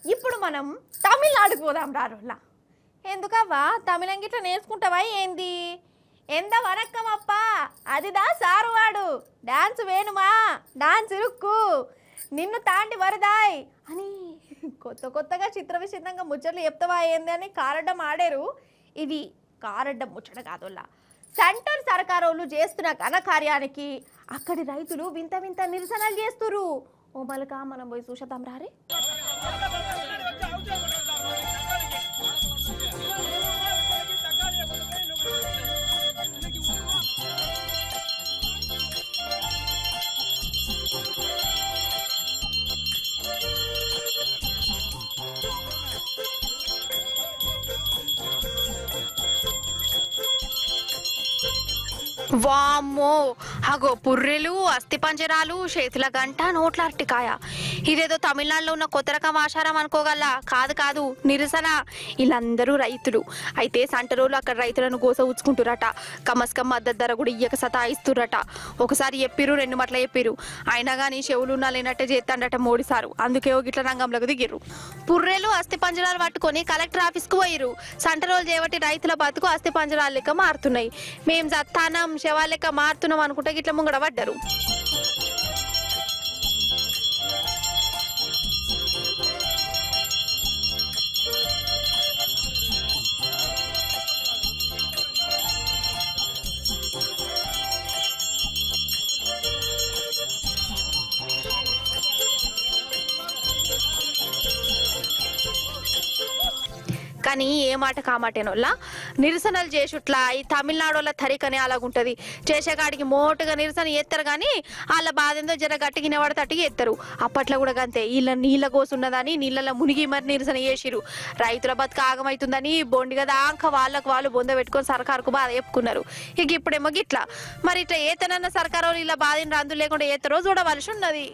ఇప్పుడు మనం తమిళనాడుకు పోదాం రారోళ్ళ. ఎందుకవ్వా తమిళం గిట్లా నేర్చుకుంటావా ఏంది? ఎంత వనక్కమప్ప, అదిదా సారు వాడు డాన్స్ వేణుమా, డాన్స్ ఇరుక్కు, నిన్ను తాండి వరదాయ్ అని కొత్తగా చిత్ర విచిత్రంగా ముచ్చట్లు చెప్తావా ఏంది అని కారడ్డం ఆడారు. ఇది కారడ్డం ముచ్చట కాదోళ్ళ. సెంటర్ సర్కారోళ్ళు చేస్తున్న ఘనకార్యానికి అక్కడి రైతులు వింత వింత నిరసనలు చేస్తురు. ఓ మలక మనం పోయి చూసేద్దాం రారే. వామ్మో, అగో పుర్రెలు, అస్థి పంజరాలు, చేతుల గంట, నోట్ల అరటికాయ. ఇదేదో తమిళనాడులో ఉన్న కొత్త రకం ఆచారం అనుకోగల. కాదు, నిరసన. వీళ్ళందరూ రైతులు. అయితే సంటరోళ్ళు అక్కడ రైతులను గోస ఉచ్చుకుంటురట. కమస్కం మద్దతు ధర కూడా ఇయ్యక సతాయిస్తురట. ఒకసారి చెప్పిరు, 2 మట్ల చెప్పిరు. అయినా కానీ చెవులు ఉన్నా లేనట్టే చేస్తాడట మోడీ సారు. అందుకే గిట్ల రంగంలోకి దిగిర్రు. పుర్రెలు, అస్థి పంజరాలు పట్టుకొని కలెక్టర్ ఆఫీస్కు పోయిరు. సంటరోళ్ళు చేయబట్టి రైతుల బతుకు అస్థి పంజరాల లెక్క మారుతున్నాయి. మేం జత్తానం శవాల లెక్క మారుతున్నాం అనుకుంటే గిట్ల ముంగడ పడ్డారు. కానీ ఏ మాట కామాటేనోళ్ళ నిరసనలు చేసుట్లా ఈ తమిళనాడు వాళ్ళ తరికనే అలాగుంటది. చేసేకాడికి మోటుగా నిరసన చేస్తారు కానీ వాళ్ళ బాధ ఏందో జర గట్టికి నిలబడి తట్టికి ఎత్తారు. అప్పట్లో కూడా అంతే. నీళ్ళ కోసున్నదని నీళ్ళలో మునిగి మరి నిరసన చేసిరు. రైతుల బతుకు ఆగమవుతుందని బొండిగా దాకా వాళ్ళు బొంద పెట్టుకొని సర్కారుకు బాధ చెప్పుకున్నారు. ఇక ఇప్పుడేమో గిట్లా. మరి ఇట్లా ఏతనన్న సర్కారు ఇలా బాధని రందు లేకుండా ఏతరో చూడవలసి ఉన్నది.